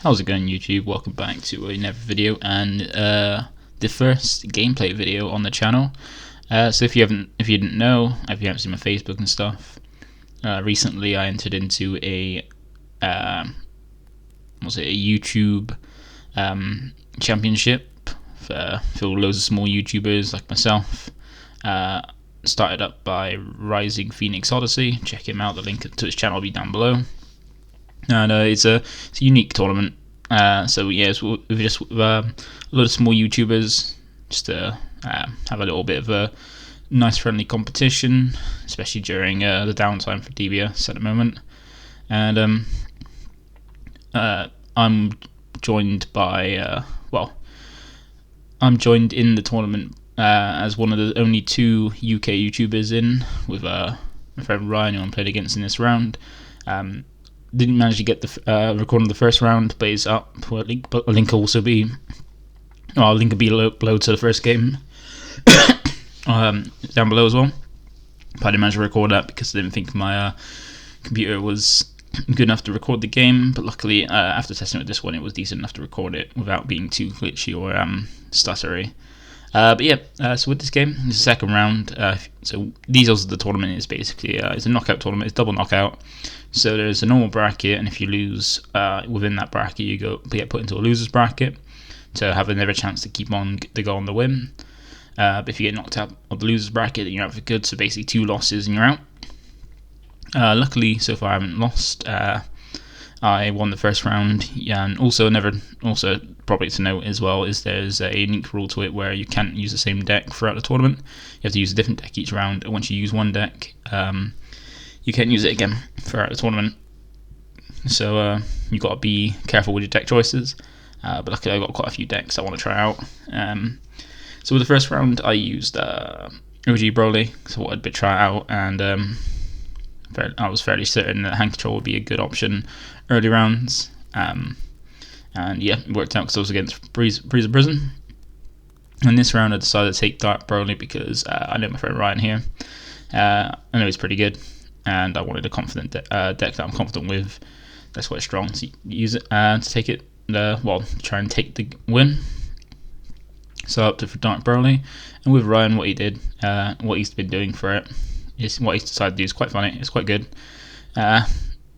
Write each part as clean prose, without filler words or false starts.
How's it going, YouTube? Welcome back to another video and the first gameplay video on the channel. So if you didn't know, if you haven't seen my Facebook and stuff, recently I entered into a YouTube championship for loads of small YouTubers like myself. Started up by RisingPhoenixOdyssey. Check him out. The link to his channel will be down below. And it's a unique tournament. So yeah, it's just a lot of small YouTubers, just to have a little bit of a nice friendly competition, especially during the downtime for DBS at the moment. And I'm joined by I'm joined in the tournament as one of the only two UK YouTubers in, with my friend Ryan, who I played against in this round. Didn't manage to get the recording of the first round, but it's up. A link will also be, a link will be below to the first game down below as well. But I didn't manage to record that because I didn't think my computer was good enough to record the game. But luckily, after testing with this one, it was decent enough to record it without being too glitchy or stuttery. But yeah, so with this game, this is the second round. So these also the tournament is basically it's a knockout tournament. It's double knockout. So there's a normal bracket, and if you lose within that bracket, you get put into a losers bracket to have another chance to keep on to go on the win. But if you get knocked out of the losers bracket, then you're out for good. So basically 2 losses and you're out. Luckily, so far I haven't lost. I won the first round, and also probably to note as well is there's a unique rule to it where you can't use the same deck throughout the tournament. You have to use a different deck each round, and once you use one deck, you can't use it again throughout the tournament. So you've got to be careful with your deck choices. But luckily I got quite a few decks I want to try out. So with the first round I used OG Broly, so I wanted to try it out, and I was fairly certain that hand control would be a good option early rounds. And yeah, it worked out because I was against Breeze of Prison. And this round I decided to take Dark Broly because I know my friend Ryan here. I know he's pretty good, and I wanted a confident deck that I'm confident with. That's quite strong, so use it to take it. Try and take the win. So I opted for Dark Broly, and with Ryan, what he's been doing for it is what he's decided to do is quite funny. It's quite good.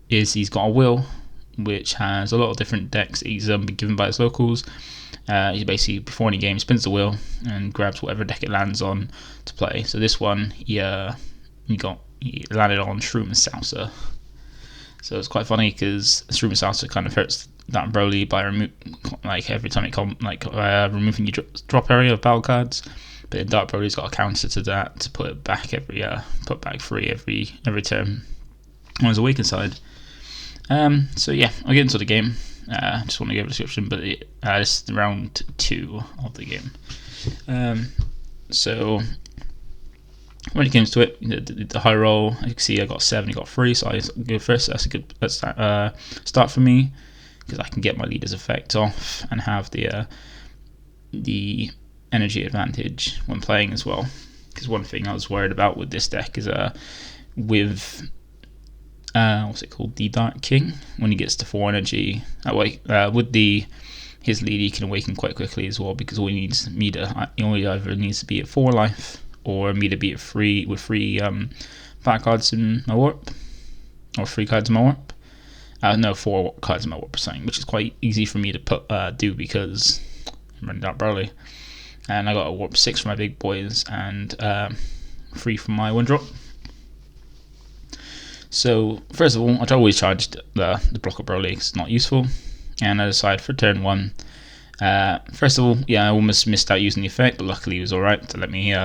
Is he's got a wheel which has a lot of different decks that he's been given by his locals. He basically, before any game, spins the wheel and grabs whatever deck it lands on to play. So this one, he landed on Shroom and Salsa. So it's quite funny because Shroom and Salsa kind of hurts that Broly by every time removing your drop area of battle cards. But then Dark Broly's got a counter to that to put back free every turn on his awakened side. So yeah, I'll get into the game. Just want to give a description, but this is round 2 of the game. So when it comes to it, the high roll, as you can see I got 7, you got 3, so I go first. That's a good start for me, because I can get my leader's effect off and have the energy advantage when playing as well. Because one thing I was worried about with this deck is with the Dark King, when he gets to 4 energy, with his lead he can awaken quite quickly as well, because he only either needs to be at 4 life or me to be at 3 with 3 back cards in my warp, or 3 cards in my warp. 4 cards in my warp or something, which is quite easy for me to do because I'm running Dark Broly. And I got a warp 6 for my big boys and 3 for my 1-drop. So first of all, I always charge the block of Broly because it's not useful, and I decide for turn 1. First of all, I almost missed out using the effect, but luckily he was alright to let me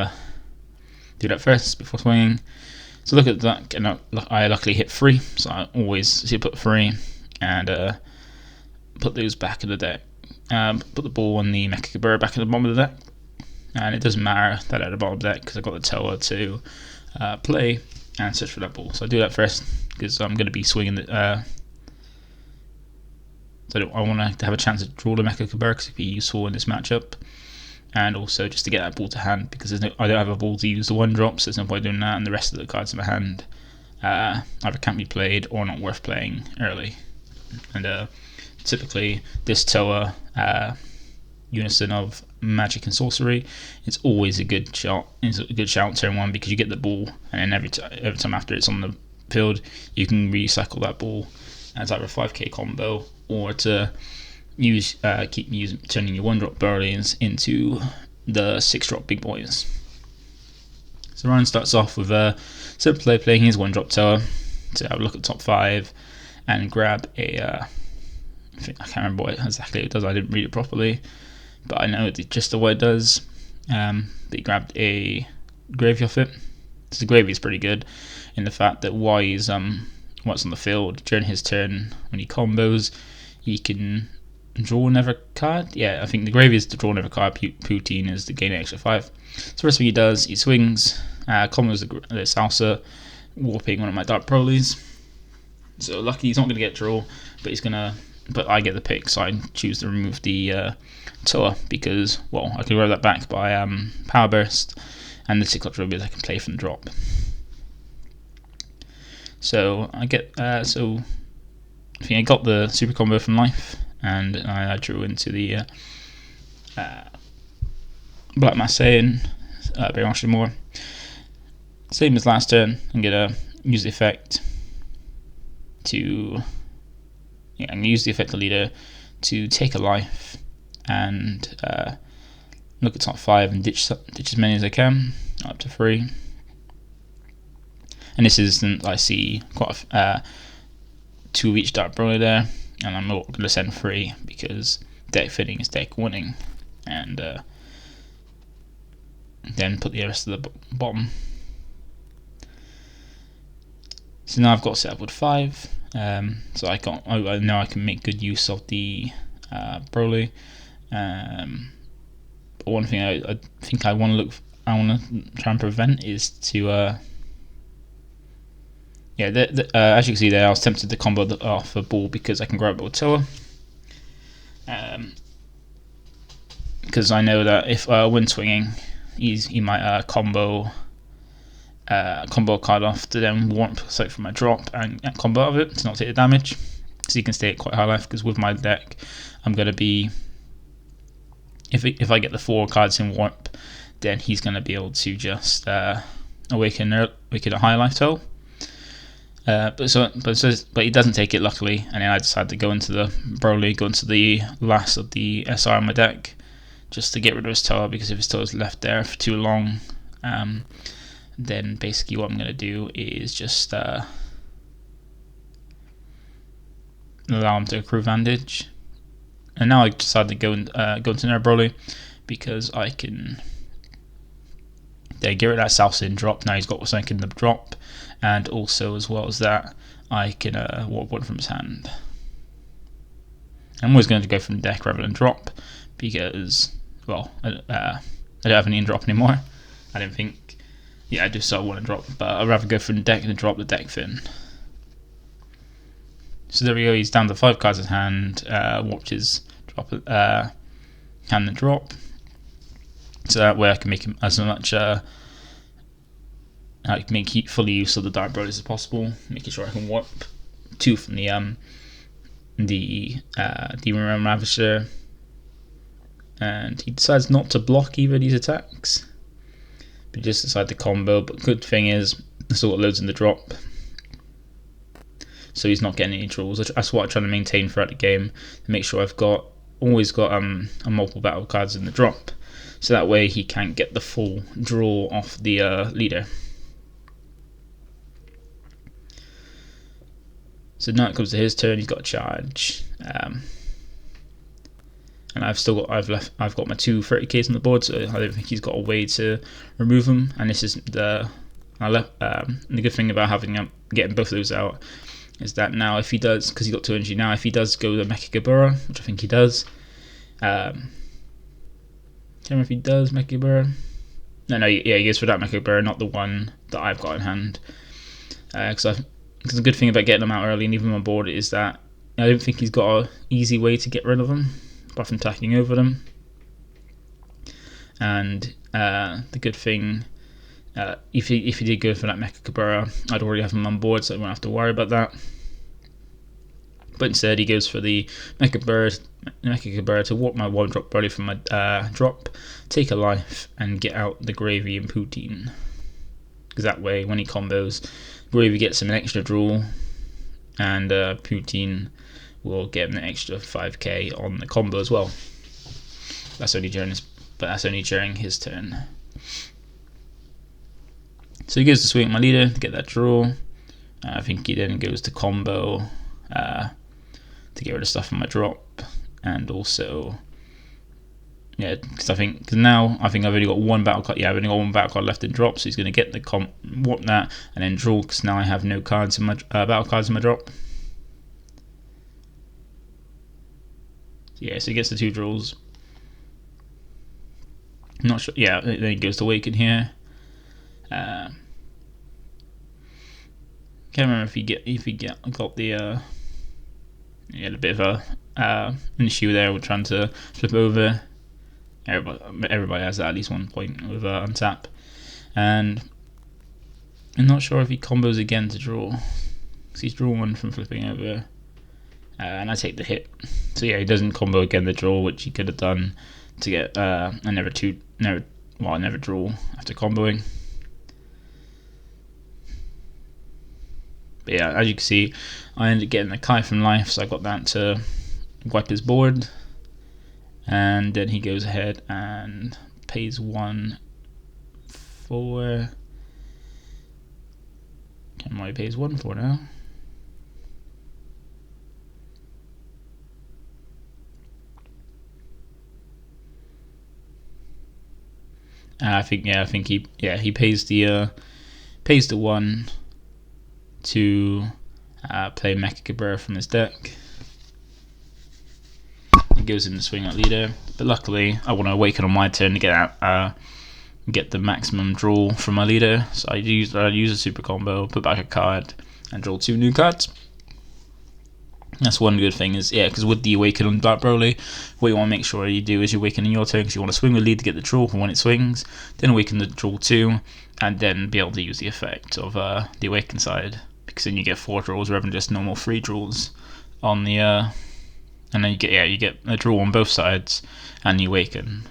do that first before swinging. So look at that, and I luckily hit 3, so I always put 3 and put those back in the deck. Put the ball and the Mecha Kabura back at the bottom of the deck, and it doesn't matter that at the bottom of the deck because I got the Toa to play and search for that ball. So I do that first because I'm going to be swinging I want to have a chance to draw the Mecha Kabura because it'd be useful in this matchup, and also just to get that ball to hand because I don't have a ball to use the 1-drop, so there's no point doing that, and the rest of the cards in my hand either can't be played or not worth playing early. And typically this tower unison of magic and sorcery, it's always a good shot. It's a good shout turn 1 because you get the ball, and then every time after it's on the field, you can recycle that ball as either a 5k combo or to use turning your 1-drop burleys into the 6-drop big boys. So Ryan starts off with a simple play, playing his 1-drop tower to have a look at top 5 and grab a I can't remember what exactly it does, I didn't read it properly, but I know just what it does. But he grabbed a gravy off it. So the gravy is pretty good in the fact that while he's what's on the field during his turn, when he combos, he can draw another card. Yeah, I think the gravy is to draw another card. Poutine is to gain an extra 5. So first thing he does, he swings, combos the Salsa, warping one of my Dark Broleys. So lucky he's not going to get draw, but I get the pick, so I choose to remove the tower because, well, I can roll that back by Power Burst, and the 6-drop Rubies I can play from the drop. So I get I think I got the super combo from life, and I drew into the Black Marseille, Baron More. Same as last turn, I'm gonna use the effect to I'm gonna use the effect leader to take a life and look at top 5 and ditch as many as I can, up to 3. In this instance, I see quite 2 of each Dark Broly there, and I'm not going to send 3 because deck fitting is deck winning, and then put the rest of the bottom. So now I've got set up with 5. So I know I can make good use of the Broly. But one thing I think I want to try and prevent is to as you can see there, I was tempted to combo off a ball because I can grab it with tower. Because I know that if when swinging, he might combo a card off to then warp sight from my drop and combo out of it to not take the damage. So you can stay at quite high life, because with my deck, I'm gonna be if I get the 4 cards in warp, then he's gonna be able to just awaken a high life total. But he doesn't take it, luckily, and then I decided to go into the Broly, go into the last of the SR on my deck, just to get rid of his tower, because if his tower is left there for too long, then basically what I'm going to do is just allow him to accrue advantage. And now I decided to go into another Broly, because I can get rid of that Salsa in drop. Now he's got something in the drop, and also as well as that, I can warp one from his hand. I'm always going to go from deck rather than drop, because, well, I don't have any in drop anymore. I don't think, I do still want to drop, but I'd rather go from deck than drop the deck fin. So there we go, he's down to 5 cards in hand, warped his drop, hand and drop. So that way I can make him as much I can make fully use of the Dark Brothers as possible, making sure I can warp 2 from the Demon Realm Ravisher, and he decides not to block either of these attacks, but just decide to combo. But good thing is, this all loads in the drop, so he's not getting any draws. That's what I'm trying to maintain throughout the game, to make sure I've always got a multiple battle cards in the drop, so that way he can't get the full draw off the leader. So now it comes to his turn. He's got a charge, and I've got my 2 30Ks on the board, so I don't think he's got a way to remove them. And this is the good thing about getting both of those out is that now if he does, because he's got 2 energy now, if he does go the Mecha Gabura, which I think he does, can't remember if he does Mecha Gabura. No, he goes for that Mecha Gabura, not the one that I've got in hand. Because the good thing about getting them out early and leaving them on board is that I don't think he's got an easy way to get rid of them, apart from tacking over them. And the good thing, if he did go for that Mecha Gabura, I'd already have him on board, so I won't have to worry about that. But instead he goes for the Mecha to warp my 1-drop Broly from my drop, take a life, and get out the Gravy and Poutine. Because that way, when he combos, Gravy gets him an extra draw, and Poutine will get him an extra 5k on the combo as well. That's only during his turn. So he goes to swing at my leader to get that draw. I think he then goes to combo to get rid of stuff on my drop, and also because now I think I've only got one battle card. Yeah, I've only got one battle card left in drop, so he's going to get the warp that and then draw, because now I have no cards in my battle cards in my drop. Yeah, so he gets the 2 draws. I'm not sure. Yeah, then he goes to Awaken here. Can't remember if he got the he had a bit of an issue there with trying to flip over. Everybody has that at least one point with untap, and I'm not sure if he combos again to draw, because he's drawn one from flipping over, and I take the hit. So yeah, he doesn't combo again the draw, which he could have done to get a never draw after comboing. But yeah, as you can see, I ended up getting the Kai from life, so I got that to wipe his board. And then he goes ahead and pays 1 for... Can't remember what he pays 1 for now. I think he pays the 1 to play Mecha Cabra from his deck. He goes in to swing at leader, but luckily I want to Awaken on my turn to get the maximum draw from my leader. So I use a super combo, put back a card, and draw 2 new cards. That's one good thing, is because with the Awaken on Black Broly, what you want to make sure you do is you Awaken in your turn, because you want to swing the lead to get the draw for when it swings, then Awaken the draw 2, and then be able to use the effect of the Awaken side, because then you get 4 draws rather than just normal 3 draws on the and then you get a draw on both sides and you Awaken.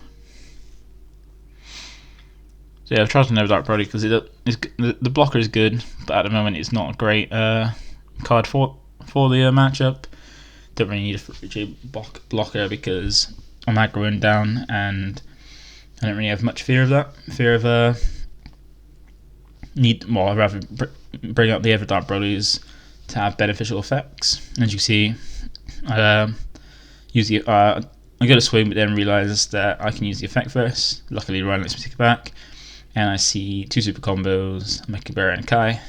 So yeah, I've tried to know Dark Broly because the blocker is good, but at the moment it's not a great card for the matchup. Don't really need a 3J blocker because I'm aggroing down and I don't really have much fear of that. I'd rather bring up the other Dark Brolys to have beneficial effects. As you see, I go to swing, but then realise that I can use the effect first. Luckily, Ryan lets me take it back, and I see 2 super combos, a Mecha Bear and a Kai.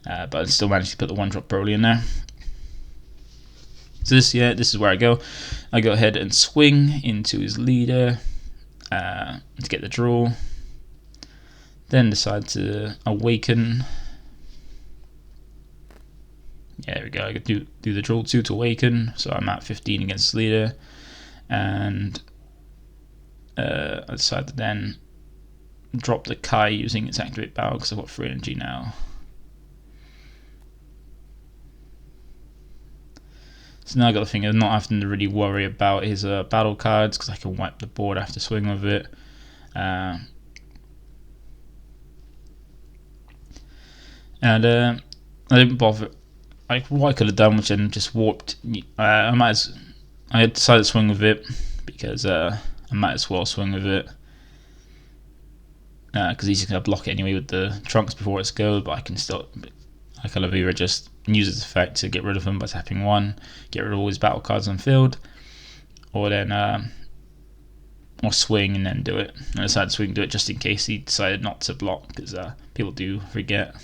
But I still managed to put the 1-drop Broly in there. So this is where I go. I go ahead and swing into his leader to get the draw. Then decide to Awaken. Yeah, there we go. I could do the draw 2 to Awaken, so I'm at 15 against leader, and I decide to then drop the Kai using its activate battle because I've got 3 energy now. So now I got the thing of not having to really worry about his battle cards, because I can wipe the board after swing with it. And I didn't bother. What I could have done, which then just warped. I decided to swing with it because I might as well swing with it because he's just gonna block it anyway with the trunks before it's go. But I can either just use its effect to get rid of him by tapping 1, get rid of all his battle cards on field, or then or swing and then do it. And I decided to swing and do it just in case he decided not to block, because people do forget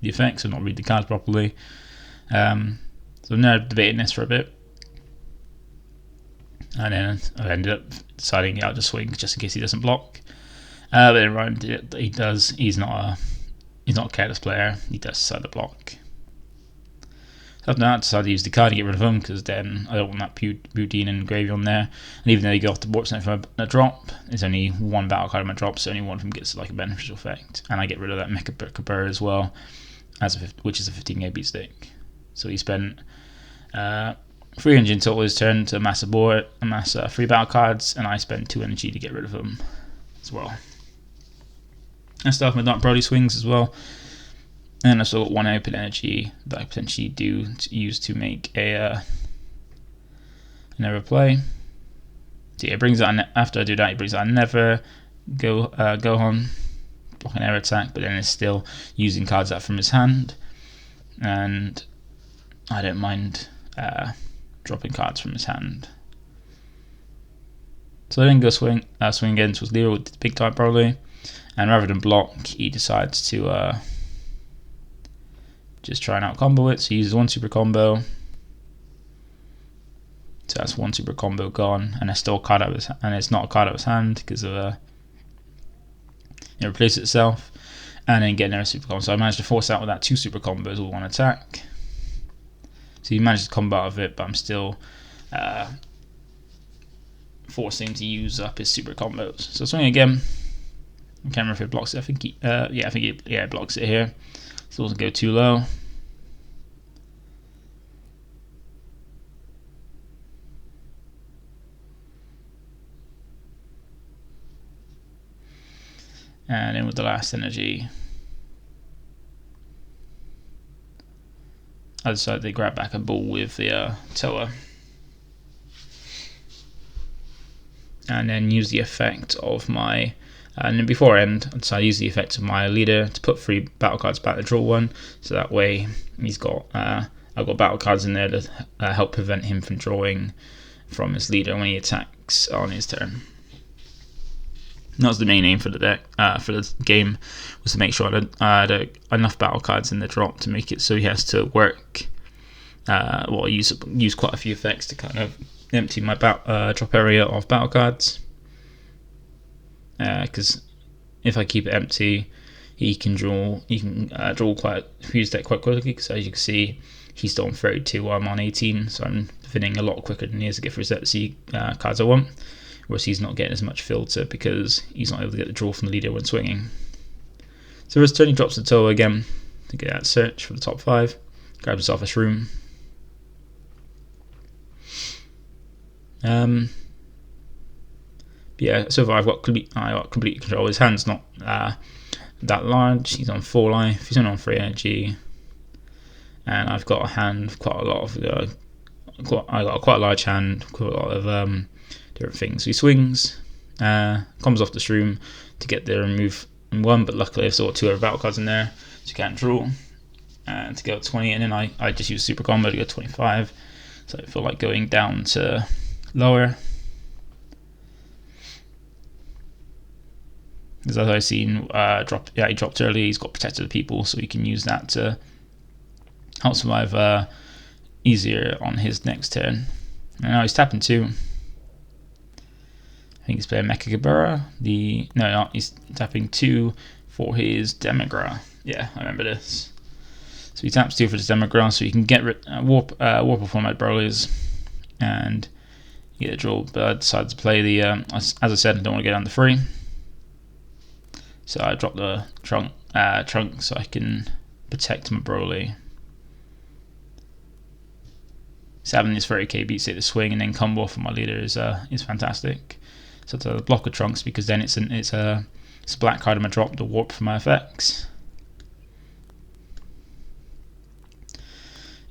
the effects and not read the cards properly. So now I'm debating this for a bit, and then I ended up deciding I'll just swing just in case he doesn't block. But then Ryan did it. He does. He's not a careless player. He does decide to block. So after that, I decided to use the card to get rid of him, because then I don't want that Poutine and Gravy on there. And even though you go off the board from a drop, there's only 1 battle card on my drop, so only one of them gets like a beneficial effect. And I get rid of that Mecha Cabra as well, which is a 15k beat stick. So he spent 300 in total is turned to amass a board, amass 3 battle cards, and I spend 2 energy to get rid of them as well. I start with my Dark Brody swings as well, and I've still got 1 open energy that I potentially use to make another play. So yeah, it brings out after I do that, it brings out never go on block an air attack, but then it's still using cards out from his hand, and I don't mind dropping cards from his hand. So I then go swing again to his leader with the big type Broly, and rather than block, he decides to just try and out combo it. So he uses 1 super combo. So that's 1 super combo gone, and it's still a card out of his and it's not a card out of his hand because of it replaces itself, and then get another super combo. So I managed to force out with that 2 super combos with 1 attack. So he managed to combo out of it, but I'm still forcing him to use up his super combos. So swing again. I can't remember if it blocks it. I think it blocks it here. So it doesn't go too low. And then with the last energy, I decided to grab back a ball with the Toa, and then use the effect of my. And then before I end, I decided to use the effect of my leader to put 3 battle cards back to draw 1, so that way he's got I've got battle cards in there to help prevent him from drawing from his leader when he attacks on his turn. That was the main aim for the deck, for the game, was to make sure I had enough battle cards in the drop to make it so he has to work. Use quite a few effects to kind of empty my drop area of battle cards. Because if I keep it empty, he can draw quite his deck quite quickly. Because as you can see, he's still on 32 while I'm on 18, so I'm finishing a lot quicker than he is to get for his cards I want. Whereas he's not getting as much filter because he's not able to get the draw from the leader when swinging. So his turn, he drops the Toa again to get that search for the top 5. Grabs himself a Shroom. Yeah, so far I've got complete control. His hand's not that large. He's on 4 life. He's only on 3 energy, and I've got a hand with quite a lot of. I got quite a large hand, quite a lot of different things. So he swings, comes off the Shroom to get the remove 1, but luckily I've still got 2 other battle cards in there, so you can't draw. And to go 20, and then I just use super combo to go 25. So I feel like going down to lower. Because as I've seen, he dropped early. He's got Protector of the People, so he can use that to help survive easier on his next turn. And now he's tapping 2. I think he's playing Mecha Gabura. He's tapping 2 for his Demigra. Yeah, I remember this. So he taps 2 for his Demigra, so he can get warp before my Broly's, and get a draw. But I decided to play the. As I said, I don't want to get down to 3. So I dropped the trunk so I can protect my Broly. So having this very KB say the swing and then combo off of my leader is fantastic. So to block the trunks, because then it's a black card on my drop, the warp for my effects.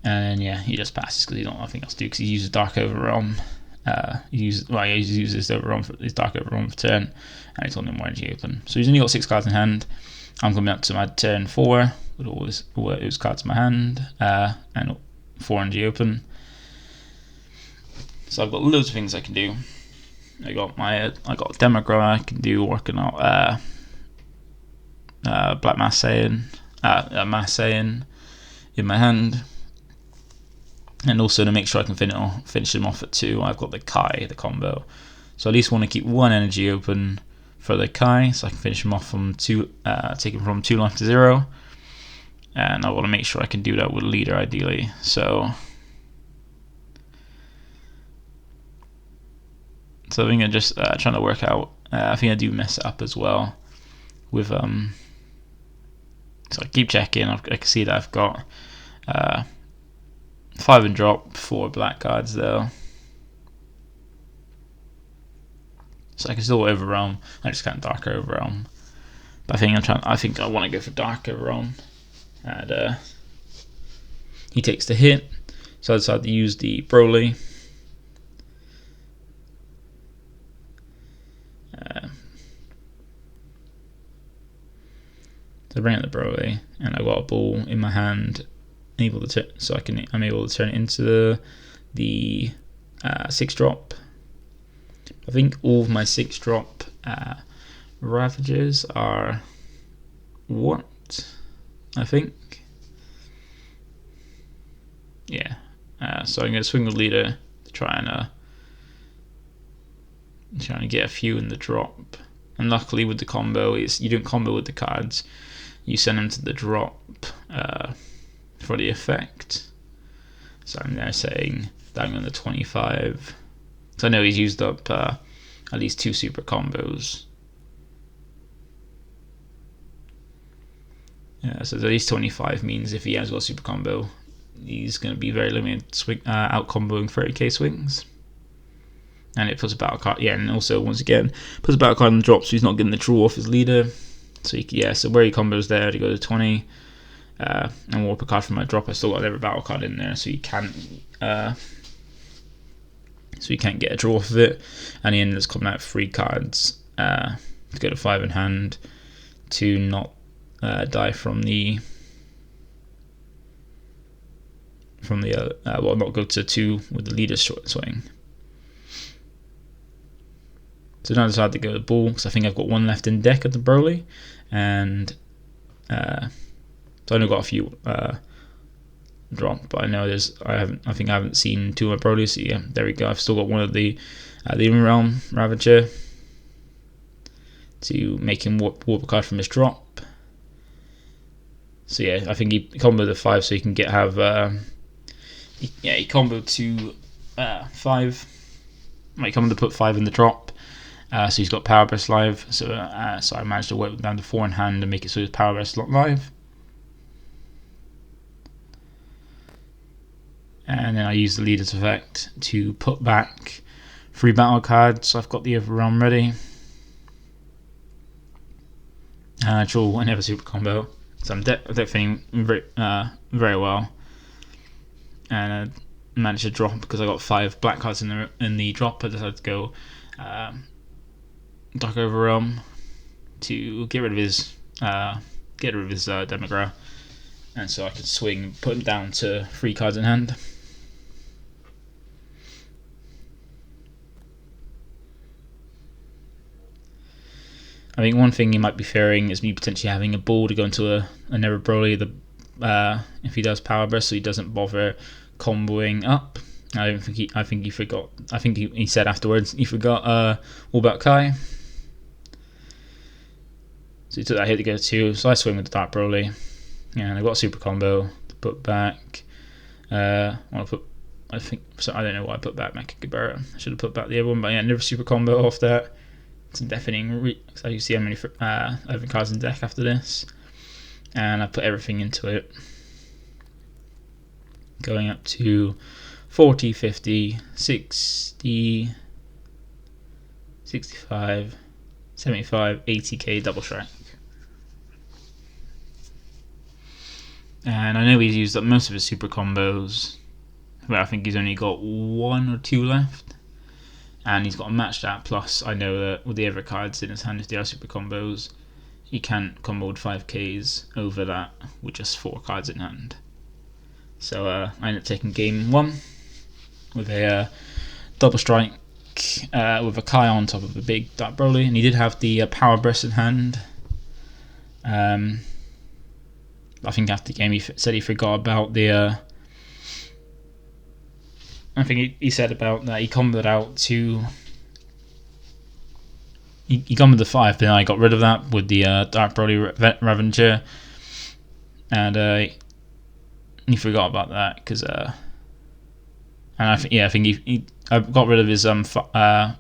And then yeah, he just passes because he don't have nothing else to do, because he uses Dark Overwhelm. He uses his Dark Overwhelm for turn, and he's only 1 energy open. So he's only got 6 cards in hand. I'm coming up to my turn 4 with all his cards in my hand, and 4 energy open. So I've got loads of things I can do. I got Demigra I can do, working out Black Mass Saiyan in my hand. And also to make sure I can finish him off at 2, I've got the Kai, the combo. So I at least want to keep 1 energy open for the Kai, so I can finish him off from 2, take him from 2 life to 0. And I want to make sure I can do that with leader ideally. So I think I'm just trying to work out. I think I do mess it up as well with So I keep checking. I can see that I've got 5 and drop, 4 black cards though. So I can still overwhelm. I just can't dark overwhelm. But I think I want to go for dark overwhelm. And he takes the hit. So I decided to use the Broly. So I bring out the Broly, and I got a ball in my hand, I'm able to turn it into the 6-drop. I think all of my 6-drop Ravagers are what? I think. Yeah. So I'm going to swing the leader to try and trying to get a few in the drop. And luckily with the combo, you don't combo with the cards. You send them to the drop for the effect. So I'm there saying that I'm going to 25. So I know he's used up at least 2 super combos. Yeah, so at least 25 means if he has got a super combo, he's going to be very limited out comboing 30k swings. And it puts a battle card, and also once again puts a battle card on the drop, so he's not getting the draw off his leader. So so where he combos there to go to 20, and warp a card from my drop. I still got every battle card in there, so you can't get a draw off of it. And he ends up coming out 3 cards to go to 5 in hand to not die from the not go to 2 with the leader's short swing. So now I decided to go to the ball because I think I've got 1 left in deck of the Broly, and so I only got a few drop, but I know I think I haven't seen 2 of my Broly. So yeah, there we go. I've still got 1 of the Realm Ravager to make him warp a card from his drop. So yeah, I think he comboed the 5 so he can he comboed to 5. He comboed to put 5 in the drop. So he's got Power Burst live. So I managed to work him down to 4 in hand and make it so his Power Burst not live. And then I use the leader's effect to put back 3 battle cards. So I've got the Overwhelm ready. Draw another super combo. So I'm definitely very well. And I managed to drop because I got 5 black cards in the drop. I decided to go Dark Overwhelm to get rid of his Demagra, and so I could swing and put him down to 3 cards in hand. I think one thing he might be fearing is me potentially having a ball to go into another Broly if he does Power Burst, so he doesn't bother comboing up. I think he forgot. I think he said afterwards he forgot all about Kai. So he took that hit to go to 2. So I swing with the Dark Broly, and I got a super combo to put back. I don't know why I put back Makikabara. I should have put back the other one, but yeah, another super combo off that. It's deafening. So you see how many other cards in deck after this, and I put everything into it, going up to 40, 50, 60, 65, 75, 80k double strike. And I know he's used up most of his super combos, but I think he's only got 1 or 2 left. And he's got a match that, plus I know that with the other cards in his hand, if they are super combos, he can't combo with 5Ks over that with just 4 cards in hand. So I ended up taking game 1 with a double strike with a Kai on top of a big Dark Broly, and he did have the Power Burst in hand. I think after the game he said he forgot about the I think he said about that he comboed out to he comboed the 5, but then I got rid of that with the Dark Broly Ravager, and he forgot about that because and I think he got rid of his to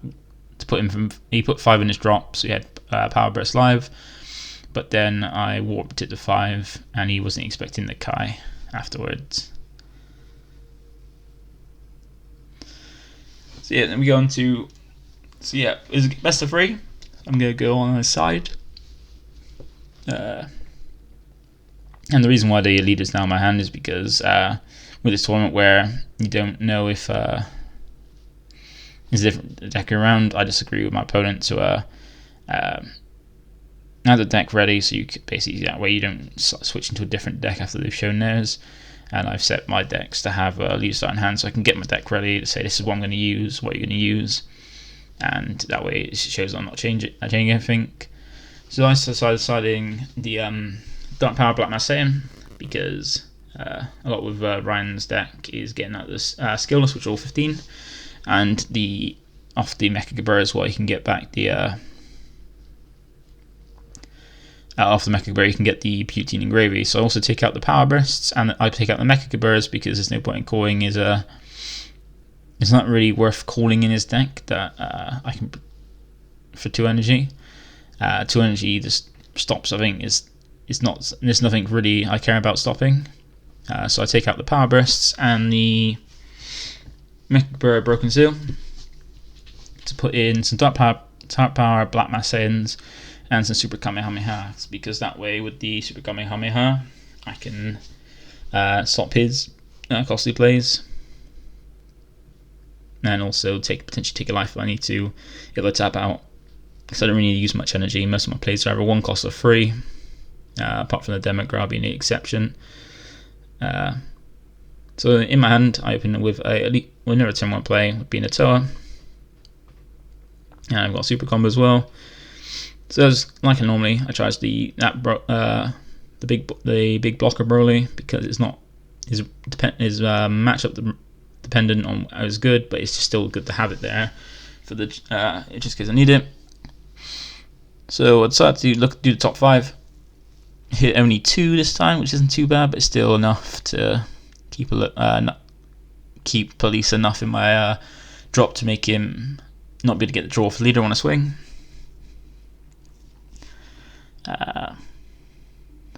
put him from, he put 5 in his drop, so he had Power Burst live, but then I warped it to 5 and he wasn't expecting the Kai afterwards. So yeah, then we go on to, so yeah, is it best of 3? I'm going to go on the side. And the reason why the leader's now in my hand is because with this tournament where you don't know if there's a different deck around, I disagree with my opponent to have the deck ready, so you could basically, that way you don't switch into a different deck after they've shown theirs. And I've set my decks to have a leader start in hand, so I can get my deck ready to say this is what I'm going to use, what you're going to use, and that way it shows I'm not changing anything. So I deciding the Dark Power Black Masayan, because a lot with Ryan's deck is getting out this skillless, which are all 15, and off the Mecha Gabur as well, you can get back the off the Mecha Gabur you can get the Poutine and Gravy. So I also take out the Power Bursts, and I take out the Mecha Gaburs because there's no point in calling it's not really worth calling in his deck that I can for 2 energy. 2 energy just stops. I think there's nothing really I care about stopping. So I take out the Power Bursts and the Mecha Gabur Broken Seal to put in some Dark Power Black Masayans and some Super Kamehamehas, because that way with the Super Kamehameha I can stop his costly plays, and also potentially take a life if I need to, if I tap out, because I don't really use much energy. Most of my plays are either 1 cost or 3, apart from the Demagra being the exception. So in my hand I open with a elite winner of turn 1 play with being a Toa, and I've got a super combo as well. So as like normally, I charge the big blocker Broly, because it's not is matchup dependent on as good, but it's just still good to have it there for the just because I need it. So I decided to do the top 5. Hit only 2 this time, which isn't too bad, but it's still enough to keep police enough in my drop to make him not be able to get the draw for leader on a swing.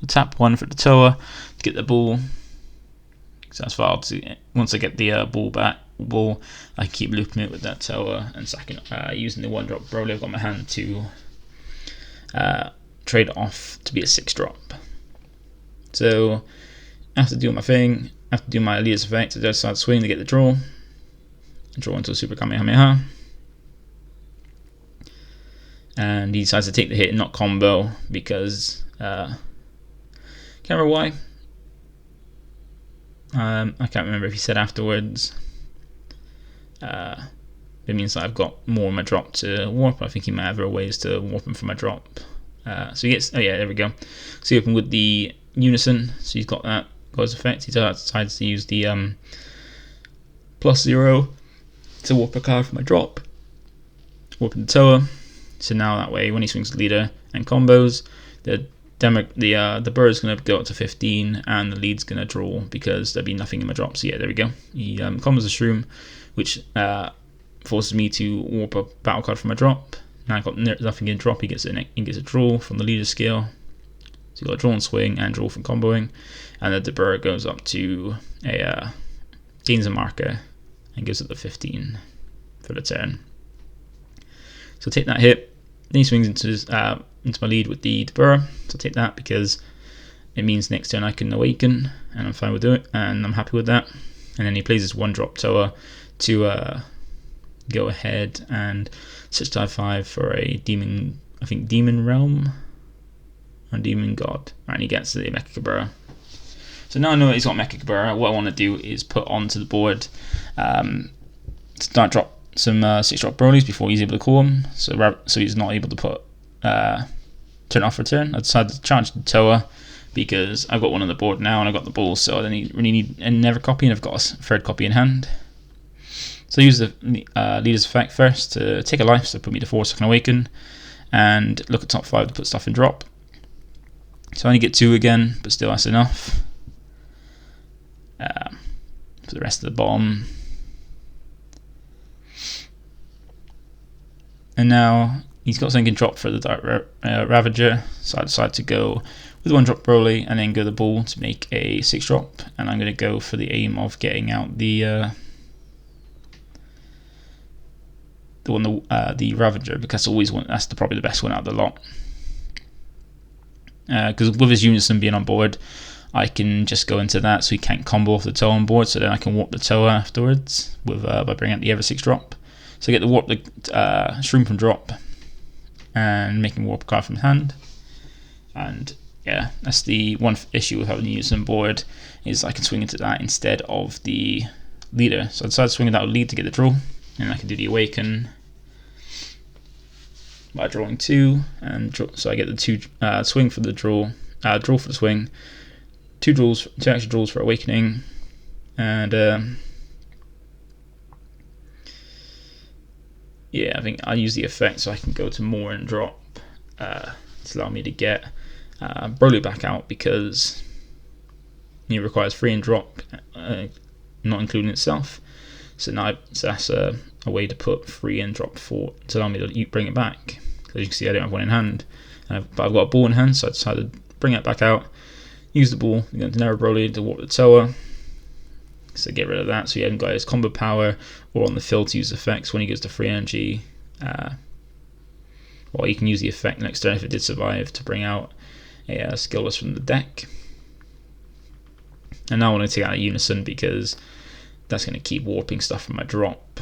Tap 1 for the Toa to get the ball. So that's far. Once I get the ball, I can keep looping it with that Toa, and second using the 1-drop Broly I've got in my hand to trade off to be a 6-drop. So after doing my thing, after doing my leader's effect, I decide to swing to get the draw into a Super Kamehameha. And he decides to take the hit and not combo, because can't remember why. I can't remember if he said afterwards. It means that I've got more of my drop to warp. I think he might have other ways to warp him from my drop. So he gets. Oh yeah, there we go. So he opened with the Unison. So he's got that. Got his effect. He decides to use the +0 to warp a card from my drop. Warping the Toa. So now that way, when he swings leader and combos, the bird is going to go up to 15, and the lead's going to draw because there'll be nothing in my drop. So yeah, there we go. He combos the Shroom, which forces me to warp a battle card from my drop. Now I've got nothing in drop. He gets a draw from the leader skill. So you've got a draw and swing and draw from comboing, and the bird goes up to gains a marker and gives it the 15 for the turn. So take that hit. Then he swings into my lead with the Dabura. So I'll take that because it means next turn I can awaken, and I'm fine with it, and I'm happy with that. And then he plays his 1-drop Toa to go ahead and switch to 5 for a demon. I think Demon Realm or Demon God. And he gets the Mecha Gabur. So now I know that he's got Mecha Gabur. What I want to do is put onto the board start drop some 6-drop Brolys before he's able to call them, so he's not able to put turn off return. I decided to charge the Toa because I've got one on the board now and I've got the ball, so I don't really need another copy, and I've got a 3rd copy in hand. So I use the leader's effect first to take a life, so put me to 4 so I can awaken, and look at top 5 to put stuff in drop. So I only get 2 again, but still that's enough. For the rest of the bottom. And now he's got something in drop for the Dark Ravager, so I decide to go with 1-drop Broly and then go the ball to make a 6-drop, and I'm going to go for the aim of getting out the the Ravager, because that's probably the best one out of the lot. Because with his Unison being on board, I can just go into that, so he can't combo off the toe on board. So then I can warp the toe afterwards with by bringing out the Ever 6 drop. So I get the warp the Shroom from drop and making warp a card from hand. And yeah, that's the one issue with having the Unison on board, is I can swing into that instead of the leader. So I decided to swing that lead to get the draw, and I can do the Awaken by drawing 2, and so I get the 2 swing for the draw for the swing, 2 extra draws for Awakening, and yeah, I think I'll use the effect so I can go to more and drop to allow me to get Broly back out, because it requires free and drop, not including itself. So that's a way to put free and drop to allow me to bring it back. As you can see, I don't have one in hand, but I've got a ball in hand, so I decided to bring it back out, use the ball, go to Narrow Broly to warp the Toa, so get rid of that, so you haven't got his combo power or on the field to use effects when he goes to free energy. Or you can use the effect next turn if it did survive to bring out a skillless from the deck. And now I want to take out a Unison because that's going to keep warping stuff from my drop,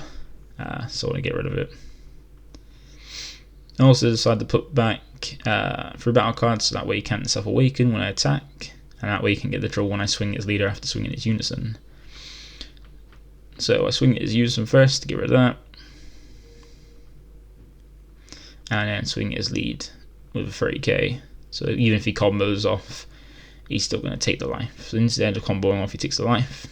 so I want to get rid of it. I also decided to put back 3 battle cards, so that way you can't self-awaken when I attack, and that way you can get the draw when I swing his leader after swinging his Unison. So I swing his Unison first to get rid of that, and then swing his lead with a 30k. So even if he combos off, he's still going to take the life. So instead of comboing off, he takes the life.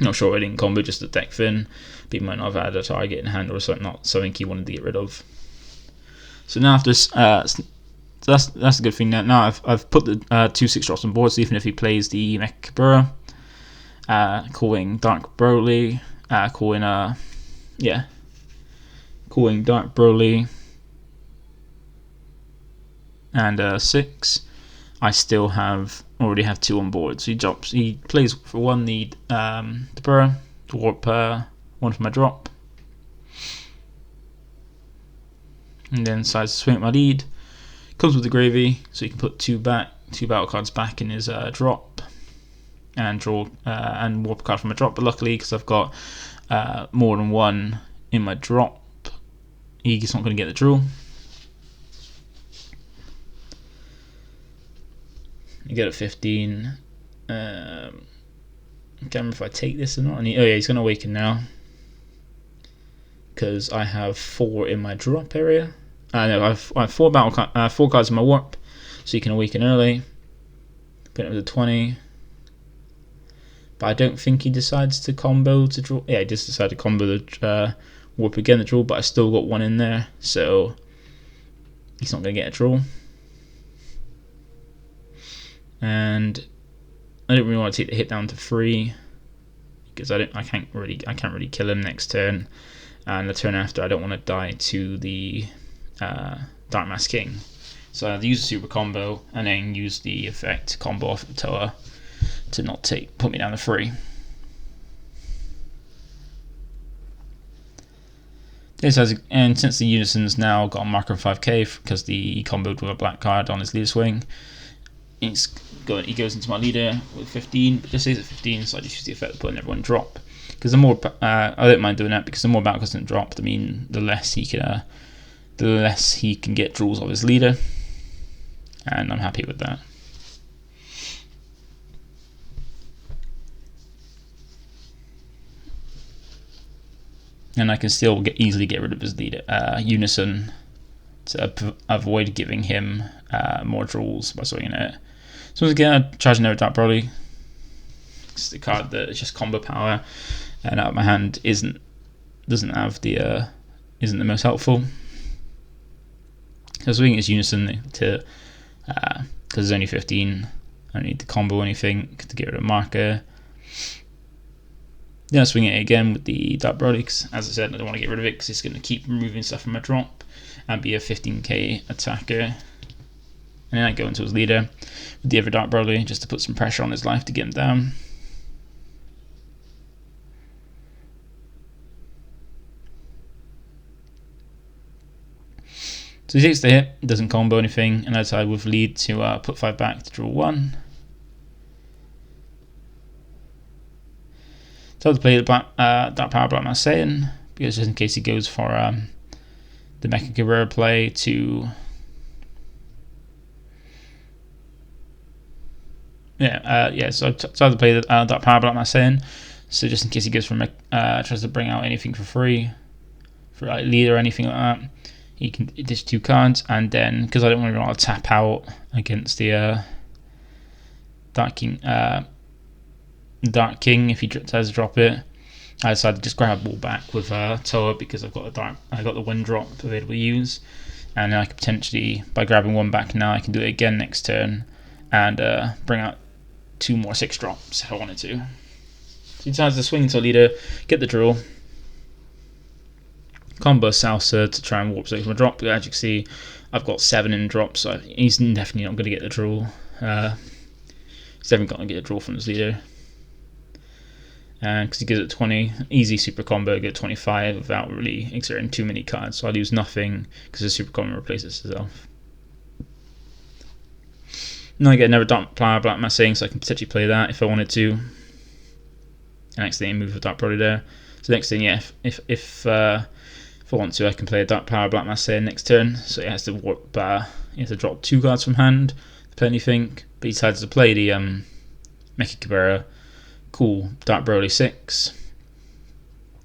Not sure I didn't combo just the deck Finn, but he might not have had a target in hand or something he wanted to get rid of. So now after this, that's a good thing. Now I've put the 2 6 drops on board, so even if he plays the Mech calling Dark Broly, calling Dark Broly and 6, I still already have 2 on board. So he plays for 1 the Burrow to warp 1 for my drop, and then decides to swing at my lead. Comes with the gravy, so you can put 2 battle cards back in his drop, and draw and warp a card from my drop. But luckily, because I've got more than 1 in my drop, he's not going to get the draw. You get a 15. I can't remember if I take this or not. He's going to Awaken now, because I have 4 in my drop area. No, I have 4 cards in my warp, so you can Awaken early. Put it up to 20. But I don't think he decides to combo to draw. Yeah, he just decided to combo the warp again, the draw, but I still got 1 in there, so he's not going to get a draw. And I don't really want to take the hit down to 3, because I can't really kill him next turn, and the turn after I don't want to die to the Dark Mask King. So I'd use a super combo and then use the effect combo off the Toa to not put me down to 3. And since the Unison's now got a marker of 5k because he comboed with a black card on his leader swing, he goes into my leader with 15, but just stays at 15, so I just use the effect of putting everyone drop. Because the more I don't mind doing that, because the more battle cards that drop, the less he can get draws of his leader, and I'm happy with that. And I can still easily get rid of his leader, Unison, to avoid giving him more draws by swinging it. So once again, I charge another Dark Broly. It's the card that is just combo power, and out of my hand isn't the most helpful. So swinging his Unison to because it's only 15. I don't need to combo anything to get rid of marker. Then I swing it again with the Dark Broly, because as I said, I don't want to get rid of it because it's going to keep removing stuff from my drop and be a 15k attacker. And then I go into his leader with the other Dark Broly just to put some pressure on his life to get him down. So he takes the hit, doesn't combo anything, and I decide with lead to put 5 back to draw 1. So I'll play the Dark Power Black Marseillan, because just in case he goes for the Mecha Cabrera play to... so I decided to play the Dark Power Black Marseillan, so just in case he goes for tries to bring out anything for free, for like lead or anything like that, he can dish 2 cards, and then, because I don't really want to tap out against the Dark King if he tries to drop it, I decided to just grab a ball back with Toa, because I got the wind drop available to use, and then I could potentially, by grabbing 1 back now, I can do it again next turn and bring out 2 more 6 drops if I wanted to. So he decides to swing into a leader, get the draw, combo Salsa to try and warp so my drop. But as you can see, I've got 7 in drops, so he's definitely not going to get the draw. He's definitely going to get a draw from his leader. And because he gives it 20, easy super combo, get 25 without really exerting too many cards. So I lose nothing because the super combo replaces itself. Now I get another Dark Power Black Marseillan, so I can potentially play that if I wanted to. And next thing, move with Dark Brody there. So next thing, yeah, if I want to, I can play a Dark Power Black Marseillan next turn. So he has to warp, he has to drop 2 cards from hand to play anything. But he decides to play the Mecha Cabrera. Cool, Dark Broly 6.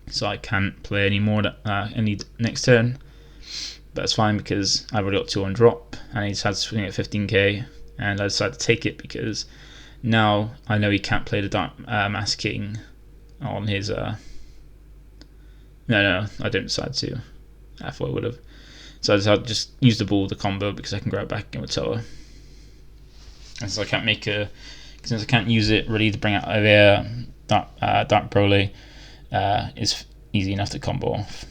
So I can't play any more any next turn. But that's fine because I've already got 2 on drop, and he decides to swing at 15k. And I decided to take it because now I know he can't play the Dark Mass King on his... No, I don't decide to. I thought I would have. So I decided to just use the ball, the combo, because I can grab back again with Toa. And so I can't make a... Since I can't use it really to bring out a Dark Broly, it's easy enough to combo off.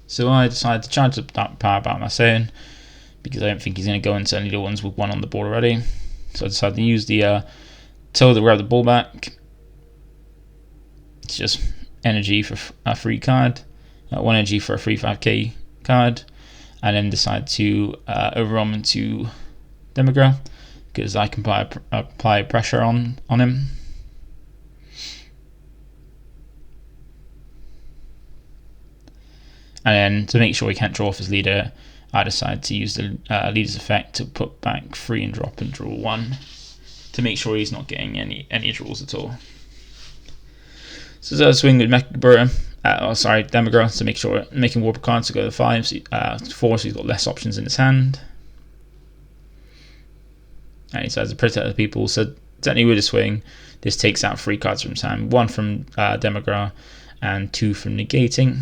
So I decided to charge the Dark Power Black Marseillan, because I don't think he's going to go into any of the ones with 1 on the board already. So I decided to use the Toa to grab the ball back. It's just energy for a free card, 1 energy for a free 5k card, and then decide to overwhelm into Demagra, because I can apply pressure on him. And then to make sure he can't draw off his leader, I decide to use the leader's effect to put back 3 and drop and draw 1 to make sure he's not getting any draws at all. So I swing with Demagra to make sure making warp cards to go to 4, so he's got less options in his hand. And he decides to protect the people. So technically with a swing, this takes out 3 cards from his hand, 1 from Demagra and 2 from negating.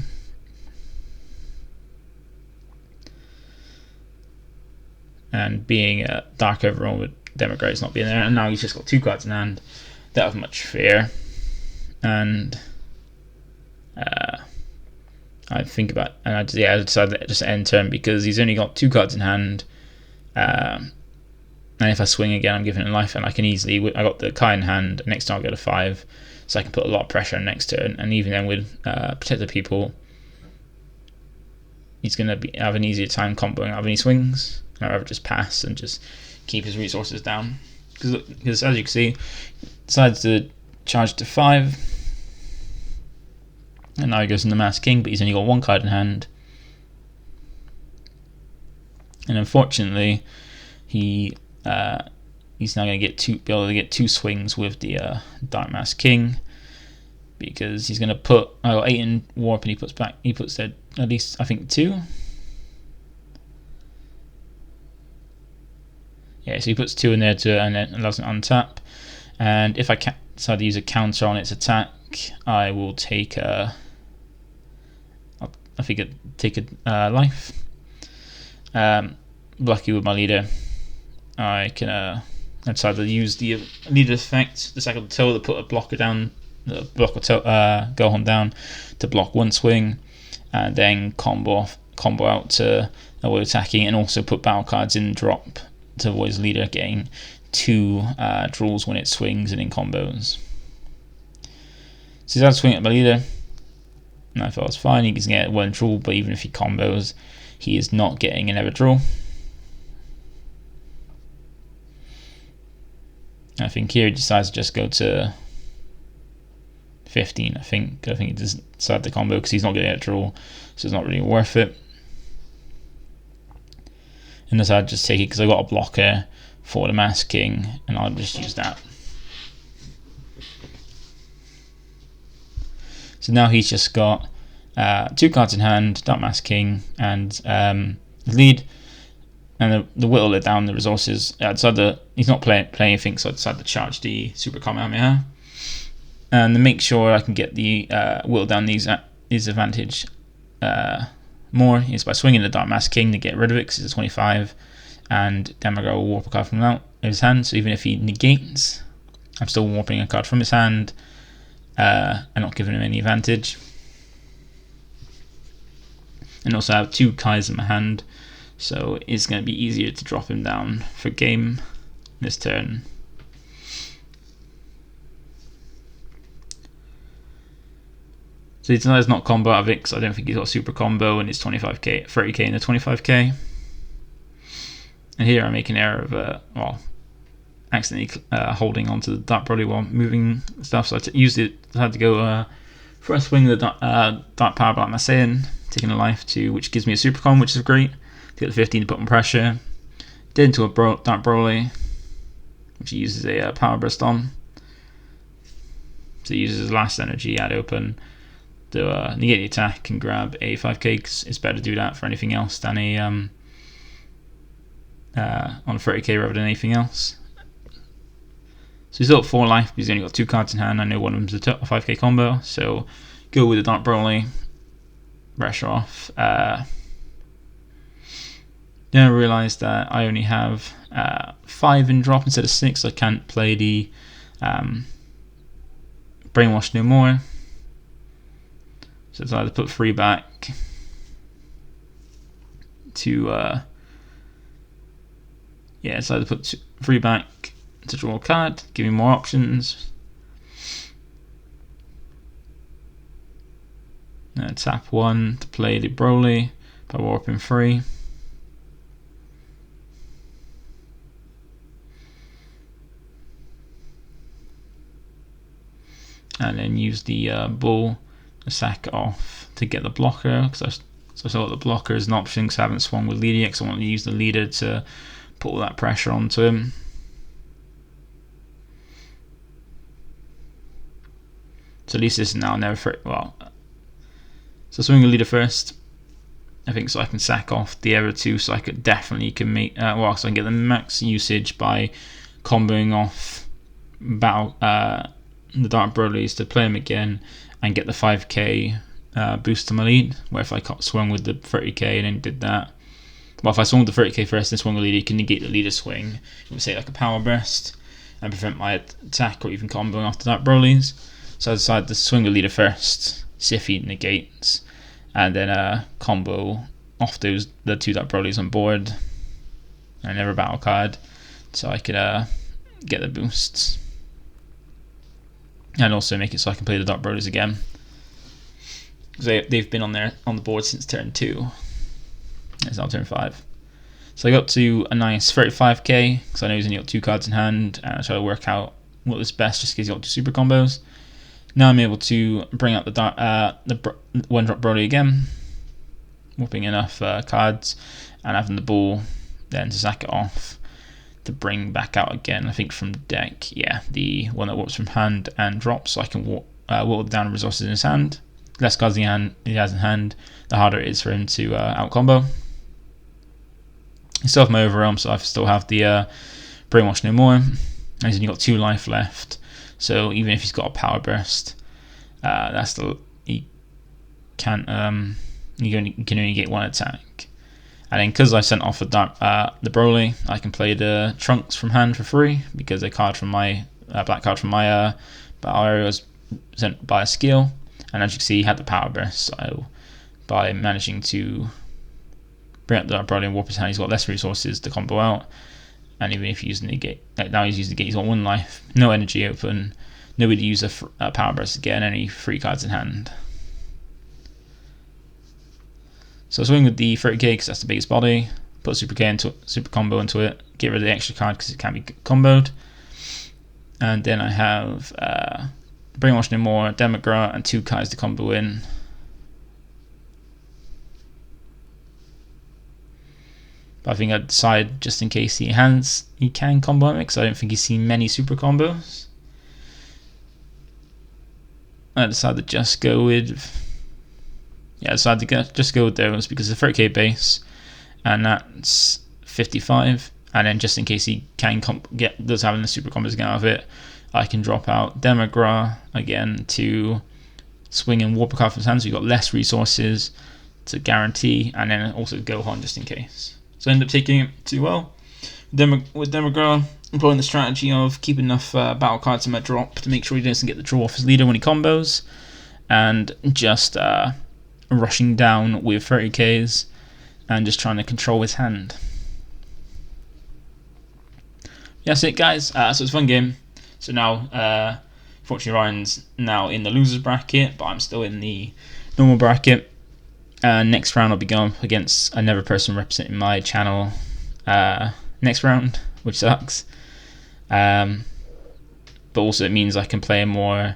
And being dark overall with Demagra is not being there, and now he's just got 2 cards in hand. Don't have much fear. And I think about, and I decided to just end turn because he's only got 2 cards in hand. And if I swing again, I'm giving him life, and I can easily. I got the Kai in hand. Next time I'll go to 5, so I can put a lot of pressure on next turn. And even then, with protect the people, he's going to have an easier time comboing out of any swings. I'd rather just pass and just keep his resources down. Because as you can see, decides to charge to 5, and now he goes in the Mass King, but he's only got 1 card in hand. And unfortunately, he's now going to be able to get 2 swings with the Dark Mass King, because he's going to put 8 in warp, and he puts there at least I think 2. Yeah, so he puts 2 in there and then allows it to untap. And if I decide to use a counter on its attack, I will take a life. Lucky with my leader, I can decide to use the leader effect, the second toe, to put a blocker down, Gohan down to block 1 swing, and then combo out to avoid attacking, and also put battle cards in drop to avoid his leader getting 2 draws when it swings and in combos. So he's out to swing at my leader. And I thought it's fine, he can get one draw, but even if he combos, he is not getting another draw. I think here he decides to just go to 15. I think he decided to combo because he's not getting a draw, so it's not really worth it. And decided to just take it because I got a blocker for the Masked King, and I'll just use that. So now he's just got 2 cards in hand, Dark Masked King, and the lead. And the whittle it down the resources. He's not playing anything, so I decided to charge the Super Kamehameha. And to make sure I can get the whittle down these advantage more is by swinging the Dark Masked King to get rid of it because it's a 25, and Demagogue will warp a card from out of his hand. So even if he negates, I'm still warping a card from his hand and not giving him any advantage. And also I have 2 Kais in my hand, so it's going to be easier to drop him down for game this turn. So he decides not combo out of it because I don't think he's got a super combo, and it's 25k, 30k and a 25k. And here I make an error of accidentally holding onto the Dark Broly while moving stuff. So I had to go first swing the Dark Power Black Masayan, taking a life which gives me a super com, which is great. To get the 15 to put on pressure. Did into a Dark Broly, which he uses a Power Burst on. So he uses his last energy at open to negate the attack and grab a 5k, because it's better to do that for anything else than on a 30k rather than anything else. So he's got 4 life, but he's only got 2 cards in hand. I know one of them's a 5k combo, so go with the Dark Broly, pressure off. Then I realised that I only have 5 in drop instead of 6, so I can't play the Brainwash no more. So I decided to put 3 back to decided to put 3 back to draw a card, give me more options. Tap 1 to play the Broly by warping 3. And then use the bull to sack it off to get the blocker, because I thought the blocker is an option because I haven't swung with leader yet, because I want to use the leader to put all that pressure onto him. So at least this is now never so swing the leader first, I think, so I can sack off the other 2, so I could definitely make so I can get the max usage by comboing off the Dark Broly's to play him again and get the 5k boost to my lead, where if I swung with the 30k and then did that, well, if I swung with the 30k first and swung the leader, you can negate the leader swing, it would say like a power burst and prevent my attack or even comboing off the Dark Broly's. So I decided to swing the leader first, see if he negates, and then combo off the 2 Dark Broly's on board and never battle card, so I could get the boosts. And also make it so I can play the Dark Brothers again, because they've been on the board since turn 2. It's now turn 5. So I got to a nice 35k because I know he's only got 2 cards in hand, and I try to work out what is best just because he's got 2 super combos. Now I'm able to bring out the 1-drop Broly again, whooping enough cards, and having the ball then to sack it off to bring back out again, I think from deck, the one that warps from hand and drops, so I can whittle down resources in his hand. Less cards he has in hand, the harder it is for him to out combo. I still have my overwhelm, so I still have the Brainwash no more, and he's only got 2 life left, so even if he's got a power burst, he can only get 1 attack. And then because I sent off the Broly, I can play the Trunks from hand for free, because a card from my black card from my battle area was sent by a skill, and as you can see, he had the power burst. So by managing to bring up the Broly and warp his hand, he's got less resources to combo out. And even if he uses the negate, now he's using the gate, he's got 1 life, no energy open, nobody to use a power burst again, any free cards in hand. So I swing with the 30k because that's the biggest body. Put super combo into it. Get rid of the extra card because it can be comboed. And then I have Brainwash No More, Demagra, and 2 cards to combo in. But I think I'd decide just in case he can combo it, because I don't think he's seen many super combos. I decided to just go with just go with those because the 30k base, and that's 55. And then just in case he does have the super combos again out of it, I can drop out Demagra again to swing and warp a card from his hand, so you've got less resources to guarantee, and then also Gohan just in case. So I end up taking it too well. With Demagra, employing the strategy of keeping enough battle cards in my drop to make sure he doesn't get the draw off his leader when he combos, and just rushing down with 30ks and just trying to control his hand. That's it, guys. So it's a fun game. So now, fortunately, Ryan's now in the losers bracket, but I'm still in the normal bracket. Next round I'll be going up against another person representing my channel next round, which sucks. But also it means I can play more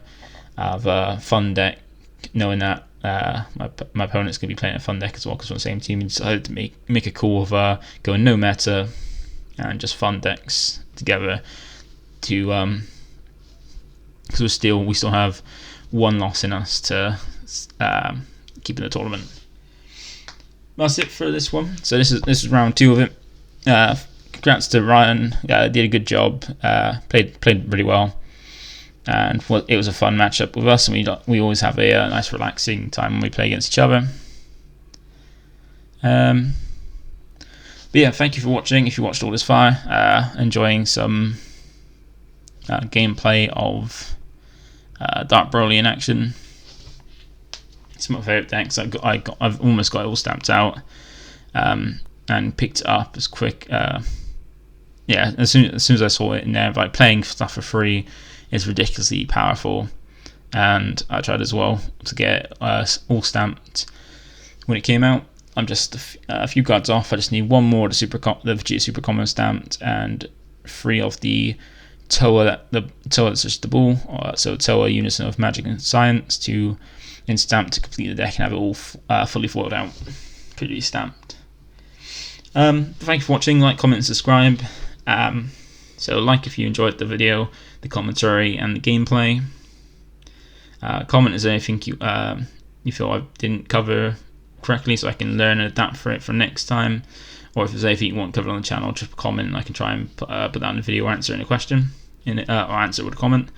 of a fun deck, knowing that my opponent's going to be playing a fun deck as well, because we're on the same team. We decided to make a call of going no meta and just fun decks together to because we still have one loss in us to keep in the tournament. That's it for this one. So this is round 2 of it. Congrats to Ryan. Did a good job. Played really well, and it was a fun matchup with us. And we always have a nice relaxing time when we play against each other. But yeah, thank you for watching. If you watched all this far, enjoying some gameplay of Dark Broly in action. It's my favourite decks. I've almost got it all stamped out, and picked it up as quick. As soon as I saw it in there, like playing stuff for free is ridiculously powerful, and I tried as well to get all stamped when it came out. I'm just a few cards off. I just need one more to the Vegeta Super Combo stamped, and 3 of the Toa that's just the ball. So Toa Unison of Magic and Science to instamp to complete the deck and have it all fully foiled out, pretty stamped. Thank you for watching. Like, comment, and subscribe. So like if you enjoyed the video, the commentary, and the gameplay. Comment is anything you feel I didn't cover correctly, so I can learn and adapt for it for next time. Or if there's anything you want covered on the channel, just comment and I can try and put that in the video or answer in a question or answer with a comment.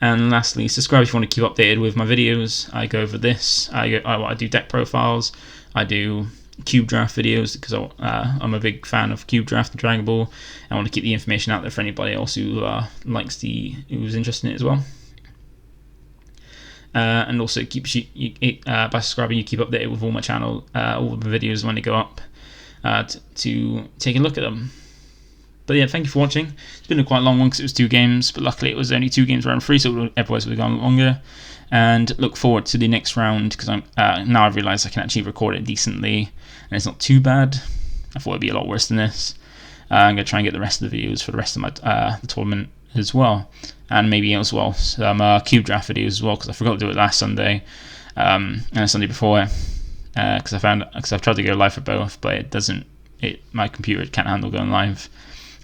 And lastly, subscribe if you want to keep updated with my videos. I go over this. I do deck profiles. I do cube draft videos because I'm a big fan of cube draft and Dragon Ball. I want to keep the information out there for anybody else who who's interested in it as well. And also by subscribing, you keep updated with all my channel, all the videos when they go up, to take a look at them. But yeah, thank you for watching. It's been a quite long one because it was 2 games, but luckily it was only 2 games round 3, so otherwise would have gone longer. And look forward to the next round, because now I've realised I can actually record it decently, and it's not too bad. I thought it'd be a lot worse than this. I'm going to try and get the rest of the videos for the rest of my the tournament as well, and maybe as well some cube draft videos as well, because I forgot to do it last Sunday and the Sunday before, because I've tried to go live for both, but my computer can't handle going live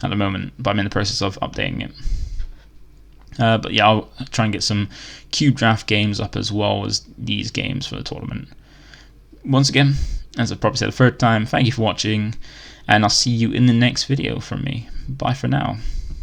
at the moment, but I'm in the process of updating it. But yeah, I'll try and get some cube draft games up as well as these games for the tournament. Once again, as I've probably said the 3rd time, thank you for watching, and I'll see you in the next video from me. Bye for now.